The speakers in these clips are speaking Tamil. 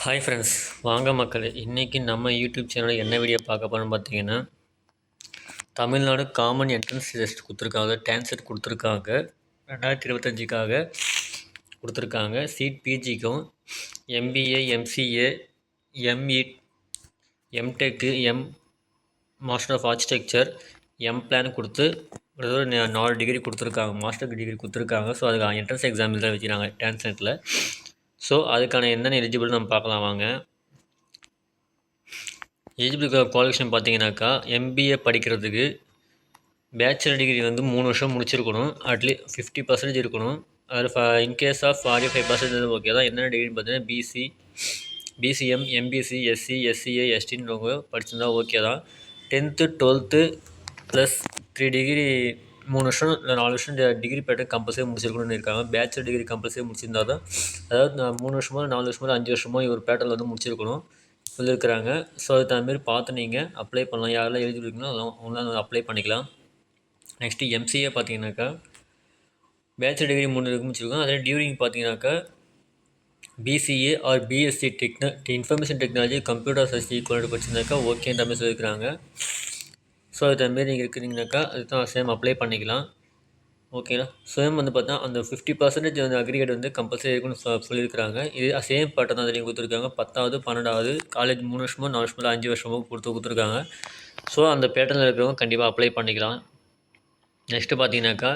ஹாய் ஃப்ரெண்ட்ஸ், வாங்க மக்களே. இன்றைக்கி நம்ம யூடியூப் சேனலில் என்ன வீடியோ பார்க்க போகிறோம்னு பார்த்தீங்கன்னா, தமிழ்நாடு காமன் என்ட்ரன்ஸ் டெஸ்ட் கொடுத்துருக்காங்க. டான்செட் கொடுத்துருக்காங்க. 2025க்காக கொடுத்துருக்காங்க. சீட் பிஜிக்கும் எம்பிஏ, எம்சிஏ, எம்இட், எம்டெக்கு, மாஸ்டர் ஆஃப் ஆர்கிடெக்சர், பிளான் கொடுத்து ஒரு 4 டிகிரி கொடுத்துருக்காங்க. மாஸ்டர் டிகிரி கொடுத்துருக்காங்க. ஸோ அதுக்கு என்ட்ரன்ஸ் எக்ஸாம் தான் வச்சுருக்காங்க டான்செட்டில். ஸோ அதுக்கான என்னென்ன எலிஜிபிள் நம்ம பார்க்கலாம் வாங்க. எலிஜிபிள் குவாலிஃபிகேஷன் பார்த்தீங்கன்னாக்கா, எம்பிஏ படிக்கிறதுக்கு பேச்சுலர் டிகிரி வந்து 3 வருஷம் முடிச்சிருக்கணும். அட்லீஸ்ட் 50% இருக்கணும். அதில் இன்கேஸ் ஆஃப் 45% ஓகே தான். என்னென்ன டிகிரின்னு பார்த்தீங்கன்னா, பிசிஎம், எம்பிசி, எஸ்சி, எஸ்சிஏ, எஸ்டின்றவங்க படிச்சிருந்தா ஓகே தான். 10th 12th ப்ளஸ் 3 டிகிரி 3 வருஷம் இல்லை 4 வருஷம் டிகிரி பேட்டர் கம்பல்சரி முடிச்சிருக்கணும்னு இருக்காங்க. பேச்சுலர் டிகிரி கம்பல்சரி முடிச்சிருந்தா தான், அதாவது 3 வருஷமோ 4 வருஷமோ 5 வருஷமோ ஒரு பேட்டரில் வந்து முடிச்சிருக்கணும் சொல்லியிருக்கிறாங்க. ஸோ அது தகுந்தமாரி பார்த்து நீங்கள் அப்ளை பண்ணலாம். யாரெல்லாம் எலிஜிபிள் இருக்கணும் அதெல்லாம் அவங்களாம் அப்ளை பண்ணிக்கலாம். நெக்ஸ்ட்டு எம்சிஏ பார்த்தீங்கன்னாக்கா, பேச்சுலர் டிகிரி 3 முடிச்சிருக்கோம். அதில் டியூரிங் பார்த்தீங்கன்னாக்கா, BCA or BSc information technology computer science equal படிச்சிருந்தாக்கா ஓகேன்ற மாதிரி சொல்லியிருக்கிறாங்க. ஸோ அதுமாரி நீங்கள் இருக்கிறீங்கனாக்கா அதுதான் சேம் அப்ளை பண்ணிக்கலாம். ஓகேங்களா. சேம் வந்து பார்த்தா அந்த 50% வந்து அக்ரிகேட் வந்து கம்பல்சரி இருக்குன்னு சொல்லியிருக்கிறாங்க. இது சேம் பேட்டர்ன் தான் நீங்கள் கொடுத்துருக்காங்க. 10வது 12வது காலேஜ் 3 வருஷமோ 4 வருஷமோ 5 வருஷமோ கொடுத்துருக்காங்க. ஸோ அந்த பேட்டர்னில் இருக்கிறவங்க கண்டிப்பாக அப்ளை பண்ணிக்கலாம். நெக்ஸ்ட்டு பார்த்தீங்கன்னாக்கா,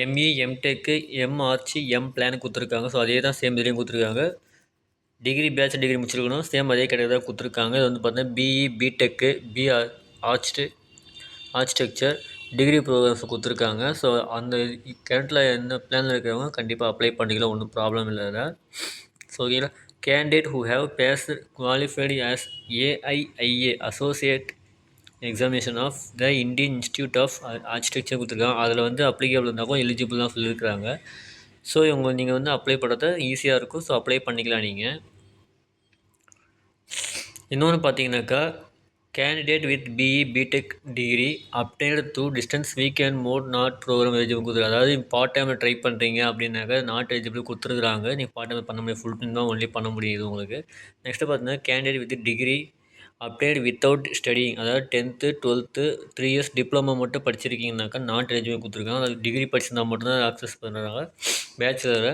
எம்இ, எம்டெக்கு, எம்ஆர்ச்சி, பிளான் கொடுத்துருக்காங்க. ஸோ அதே தான் சேம் இதுலேயும் கொடுத்துருக்காங்க. டிகிரி பேச்சுலர் டிகிரி முடிச்சிருக்கணும். சேம் அதே கேட்டகரி தான் கொடுத்துருக்காங்க. இது வந்து பார்த்தீங்கன்னா B E, B Tech, architecture degree programs கொடுத்துருக்காங்க. ஸோ அந்த கரண்ட்டில் என்ன பிளானில் இருக்கிறவங்க கண்டிப்பாக அப்ளை பண்ணிக்கலாம். ஒன்றும் ப்ராப்ளம் இல்லை அதில். ஸோ ஓகேங்களா. Candidate who have passed qualified as AIIA associate examination of the Indian institute of architecture கொடுத்துருக்காங்க. அதில் வந்து அப்ளிகேபிள் இருந்தாலும் எலிஜிபிள் தான் சொல்லியிருக்கிறாங்க. ஸோ நீங்கள் வந்து அப்ளை பண்ணுறது ஈஸியாக இருக்கும். ஸோ அப்ளை பண்ணிக்கலாம் நீங்கள். இன்னொன்று பார்த்தீங்கன்னாக்கா, candidate with B E, B Tech degree obtained through distance weekend mode not program eligible கொடுத்துருக்காங்க. அதாவது பார்ட் டைமில் ட்ரை பண்ணுறீங்க அப்படின்னாக்கா நாட் எலிஜிபிள் கொடுத்துருக்குறாங்க. நீங்கள் பார்ட் டைமில் பண்ண முடியும். ஃபுல் டைம் தான் ஒன்லி பண்ண முடியுது உங்களுக்கு. நெக்ஸ்ட்டு பார்த்தீங்கன்னா, candidate with degree obtained without studying, அதாவது 10th 12th 3 இயர்ஸ் டிப்ளமோ மட்டும் படிச்சிருக்கீங்கனாக்கா நாட் எலிஜிபிள் கொடுத்துருக்காங்க. அதாவது டிகிரி படிச்சிருந்தா மட்டும்தான் ஆக்சஸ் பண்ணுறாங்க. பேச்சுலரை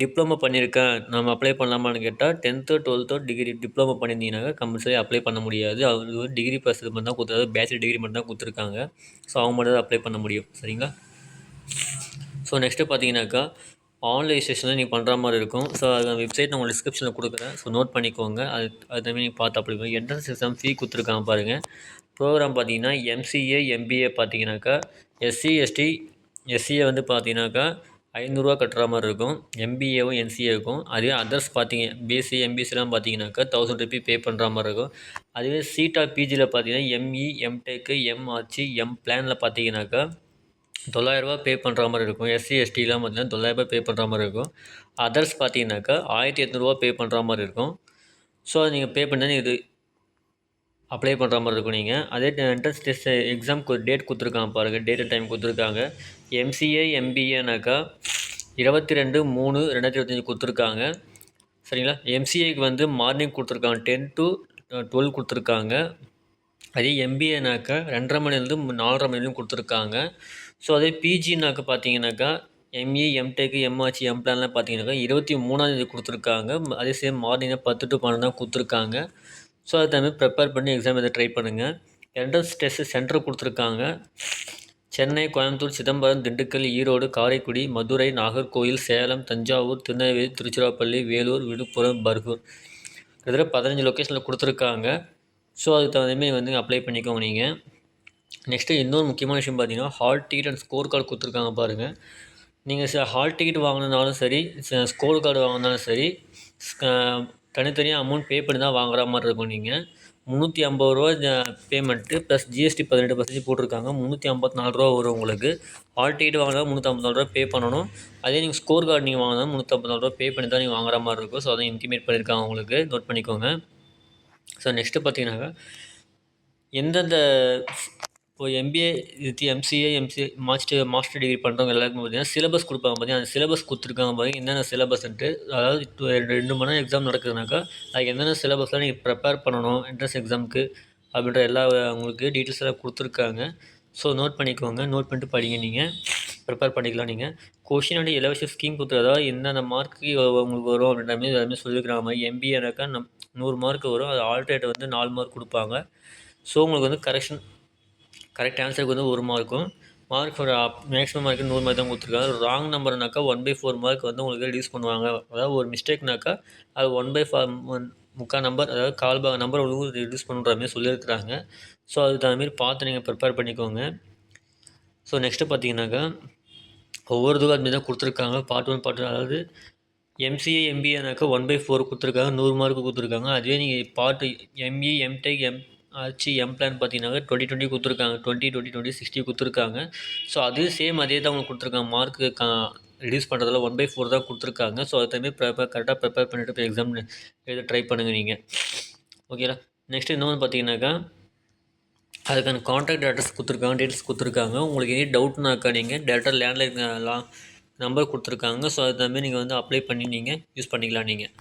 டிப்ளமோ பண்ணியிருக்கேன் நம்ம அப்ளை பண்ணலாமான்னு கேட்டால் 10th 12th டிகிரி டிப்ளமோ பண்ணியிருந்தீங்கன்னாக்கா கம்பல்சரி அப்ளை பண்ண முடியாது. அது ஒரு டிகிரி பர்சன் மட்டும் தான் கொடுத்துருக்காங்க. பேச்சுலர் டிகிரி மட்டும் தான் கொடுத்துருக்காங்க. ஸோ அவங்க மட்டும் தான் அப்ளை பண்ண முடியும். சரிங்களா. ஸோ நெக்ஸ்ட்டு பார்த்தீங்கன்னாக்கா, ஆன்லைன் ரெஜிஸ்ட்ரேஷனில் நீங்கள் பண்ணுற மாதிரி இருக்கும். ஸோ அது வெப்சைட் நான் உங்களுக்கு டிஸ்கிரிப்ஷனில் கொடுக்குறேன். ஸோ நோட் பண்ணிக்கோங்க. அதுமாதிரி நீங்கள் பார்த்து அப்ளை பண்ணுங்கள். என்ட்ரன்ஸ் எக்ஸாம் ஃபீ கொடுத்துருக்காங்க பாருங்கள். ப்ரோக்ராம் பார்த்தீங்கன்னா எம்சிஏ, எம்பிஏ பார்த்தீங்கன்னாக்கா, எஸ்சிஏ வந்து பார்த்தீங்கன்னாக்கா 500 கட்டுற மாதிரி இருக்கும். எம்பிஏவும் என்சிஏவுக்கும். அதே அதர்ஸ் பார்த்தீங்க பிஎஸ்சி, எம்பிசிலாம் பார்த்தீங்கன்னாக்கா 1000 ருபி பே பண்ணுற மாதிரி இருக்கும். அதுவே சீட்டா பிஜியில் பார்த்தீங்கன்னா எம்இ, எம்டெக்கு, எம்ஆர்ச்சி, பிளானில் பார்த்தீங்கன்னாக்கா 900 பே பண்ணுற மாதிரி இருக்கும். எஸ்சி எஸ்டிலாம் பார்த்தீங்கன்னா 900 பே பண்ணுற மாதிரி இருக்கும். அதர்ஸ் பார்த்தீங்கன்னாக்கா 1800 பே பண்ணுற மாதிரி இருக்கும். ஸோ நீங்கள் பே பண்ணி இது அப்ளை பண்ணுற மாதிரி இருக்கும் நீங்கள். அதே என்ட்ரன்ஸ் டெஸ்ட் எக்ஸாம்க்கு ஒரு டேட் கொடுத்துருக்காங்க பாருங்கள். டேட் அண்ட் டைம் கொடுத்துருக்காங்க. எம்சிஏ, எம்பிஏனாக்கா 22/3/2025 கொடுத்துருக்காங்க. சரிங்களா. எம்சிஏக்கு வந்து மார்னிங் கொடுத்துருக்காங்க. 10 to 12 கொடுத்துருக்காங்க. அதே எம்பிஏனாக்கா 2:30 மணிலேருந்து 4:30 மணிலையும் கொடுத்துருக்காங்க. ஸோ அதே பிஜினாக்கா பார்த்தீங்கன்னாக்கா எம்இ, எம்டெக்கு, எம்ஆர்ச்சி, பிளான்லாம் பார்த்தீங்கன்னாக்கா 23ஆம் தேதி கொடுத்துருக்காங்க. அதே சேம் மார்னிங்காக 10 to 12 தான் கொடுத்துருக்காங்க. ஸோ அது தகுந்த ப்ரிப்பேர் பண்ணி எக்ஸாம் எதை ட்ரை பண்ணுங்கள். என்ட்ரன்ஸ் டெஸ்ட்டு சென்டர் கொடுத்துருக்காங்க. சென்னை, கோயம்புத்தூர், சிதம்பரம், திண்டுக்கல், ஈரோடு, காரைக்குடி, மதுரை, நாகர்கோவில், சேலம், தஞ்சாவூர், திருநெல்வேலி, திருச்சிராப்பள்ளி, வேலூர், விழுப்புரம், பர்கூர், கிட்டத்தட்ட 15 லொக்கேஷனில் கொடுத்துருக்காங்க. ஸோ அதுக்கு தகுந்தமாரி வந்து அப்ளை பண்ணிக்கோங்க நீங்கள். நெக்ஸ்ட்டு இன்னொரு முக்கியமான விஷயம் பார்த்தீங்கன்னா, hall ticket and score card கொடுத்துருக்காங்க பாருங்கள். நீங்கள் ஹால் டிக்கெட் வாங்கினாலும் சரி, ஸ்கோர் கார்டு வாங்கினாலும் சரி, தனித்தனியாக அமௌண்ட் பே பண்ணி தான் வாங்குற மாதிரி இருக்கும். நீங்கள் 350 ரூபா பேமெண்ட்டு ப்ளஸ் ஜிஎஸ்டி 18% போட்டிருக்காங்க. 354 ரூபா வரும் உங்களுக்கு. ஹால் டிக்கெட் வாங்கினா 354 ரூபா பே பண்ணணும். அதே நீங்கள் ஸ்கோர் கார்டு நீங்கள் வாங்கினா 354 ரூபா பே பண்ணி தான் நீங்கள் வாங்குற மாதிரி இருக்கும். ஸோ அதை இன்டிமேட் பண்ணியிருக்காங்க உங்களுக்கு. நோட் பண்ணிக்கோங்க. ஸோ நெக்ஸ்ட்டு பார்த்தீங்கன்னாக்கா, எந்தெந்த இப்போ MBA with MCA master degree பண்ணுறவங்க எல்லாருக்கும் பார்த்தீங்கன்னா சிலபஸ் கொடுப்பாங்க. பார்த்தீங்கன்னா அந்த சிலபஸ் கொடுத்துருக்காங்க பாருங்க, என்னென்ன சிலபஸ்ன்ட்டு. அதாவது இப்போ 2 மணி நேரம் எக்ஸாம் நடக்குதுனாக்கா அதுக்கு என்னென்ன சிலபஸ்லாம் நீங்கள் ப்ரிப்பேர் பண்ணணும் என்ட்ரன்ஸ் எக்ஸாமுக்கு அப்படின்ற எல்லா உங்களுக்கு டீட்டெயில்ஸ் எல்லாம் கொடுத்துருக்காங்க. ஸோ நோட் பண்ணிக்கோங்க, நோட் பண்ணிட்டு படிங்க, நீங்கள் ப்ரிப்பேர் பண்ணிக்கலாம். நீங்கள் கொஷின் அண்ட் எலவேஷன் ஸ்கீம் கொடுத்து, அதாவது என்னென்ன மார்க்கு உங்களுக்கு வரும் அப்படின்ற மாதிரி எல்லாமே சொல்லியிருக்கிற மாதிரி எம்பிஏனாக்கா 100 மார்க் வரும். அது ஆல்டர்னேட் வந்து 4 மார்க் கொடுப்பாங்க. ஸோ உங்களுக்கு வந்து கரெக்ட் ஆன்சருக்கு வந்து 1 மார்க்கும், மார்க் ஒரு மேக்ஸிமம் மார்க்கு 100 மார்க் தான் கொடுத்துருக்காங்க. ராங் நம்பர்னாக்கா 1/4 மார்க் வந்து உங்களுக்கு ரிடியூஸ் பண்ணுவாங்க. அதாவது ஒரு மிஸ்டேக்னாக்கா அது 1/4 முக்கால் நம்பர், அதாவது கால்பாக நம்பர் உங்களுக்கு ரிடியூஸ் பண்ணுற மாதிரி சொல்லியிருக்கிறாங்க. ஸோ அதுக்கு தகுந்த மாதிரி பார்த்து நீங்கள் ப்ரிப்பேர் பண்ணிக்கோங்க. ஸோ நெக்ஸ்ட்டு பார்த்தீங்கன்னாக்கா ஒவ்வொருத்துக்கும் அதுமாரி தான் கொடுத்துருக்காங்க. பார்ட் 1 பார்ட் 2, அதாவது எம்சிஏ எம்பிஏனாக்கா 1/4 கொடுத்துருக்காங்க, 100 மார்க்கு கொடுத்துருக்காங்க. அதுவே நீங்கள் பார்ட் எம்இ எம்டெக் எம்பிளான் பார்த்தீங்கன்னாக்கா 20 கொடுத்துருக்காங்க, 20 20 20 60 கொடுத்துருக்காங்க. ஸோ அது சேம் அதே தான் உங்களுக்கு கொடுத்துருக்காங்க. மார்க்கு ரிடியூஸ் பண்ணுறதுல 1/4 தான் கொடுத்துருக்காங்க. ஸோ அது தகுந்த கரெக்டாக ப்ரிப்பேர் பண்ணிவிட்டு இப்போ எக்ஸாம் எழுத ட்ரை பண்ணுங்கள் நீங்கள். ஓகேங்களா. நெக்ஸ்ட்டு இன்னொன்று பார்த்தீங்கன்னாக்கா அதுக்கான கான்டாக்ட் டீட்டெயில்ஸ் கொடுத்துருக்காங்க. உங்களுக்கு எனி டவுட்னாக்கா நீங்கள் டேரெக்டாக லேண்ட்லைன் நம்பர் கொடுத்துருக்காங்க. ஸோ அது தகுந்த நீங்கள் வந்து அப்ளை பண்ணி நீங்கள் யூஸ் பண்ணிக்கலாம் நீங்கள்.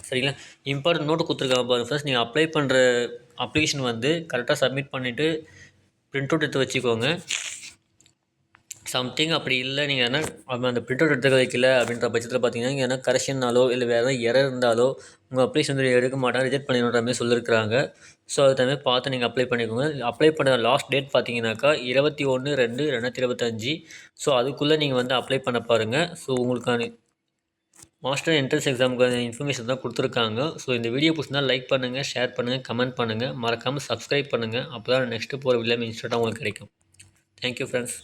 சரிங்களா. இம்பார்ட்டன்ட் நோட்டு கொடுத்துருக்காங்க பாருங்கள். ஃபர்ஸ்ட் நீங்கள் அப்ளை பண்ணுற அப்ளிகேஷன் வந்து கரெக்டாக சப்மிட் பண்ணிவிட்டு ப்ரிண்ட் அவுட் எடுத்து வச்சுக்கோங்க. சம்திங் அப்படி இல்லை, நீங்கள் என்ன அந்த பிரிண்ட் அவுட் எடுத்துக்க வைக்கல அப்படின்ற பட்சத்தில் பார்த்தீங்கன்னா நீங்கள் என்ன கரெக்ஷன்னாலோ இல்லை வேறு ஏதாவது எரர் இருந்தாலோ உங்கள் அப்ளிகேஷன் வந்து எடுக்க மாட்டாங்க, ரிஜெக்ட் பண்ணிடுற மாதிரி சொல்லியிருக்கிறாங்க. ஸோ அது தகுந்த பார்த்து நீங்கள் அப்ளை பண்ணிக்கோங்க. அப்ளை பண்ண லாஸ்ட் டேட் பார்த்தீங்கன்னாக்கா 21/2/2025. ஸோ அதுக்குள்ளே நீங்கள் வந்து அப்ளை பண்ண பாருங்கள். ஸோ உங்களுக்கான மாஸ்டர் என்ட்ரன்ஸ் எக்ஸாமுக்கான இன்ஃபர்மேஷன் தான் கொடுத்துருக்காங்க. ஸோ இந்த வீடியோ பிடிச்சிருந்தா லைக் பண்ணுங்கள், ஷேர் பண்ணுங்கள், கமெண்ட் பண்ணுங்கள், மறக்காமல் சப்ஸ்கிரைப் பண்ணுங்கள். அப்போ தான் நெக்ஸ்ட்டு போகிற வீடியோ இன்ஸ்டண்ட்டாக உங்களுக்கு கிடைக்கும். Thank you friends.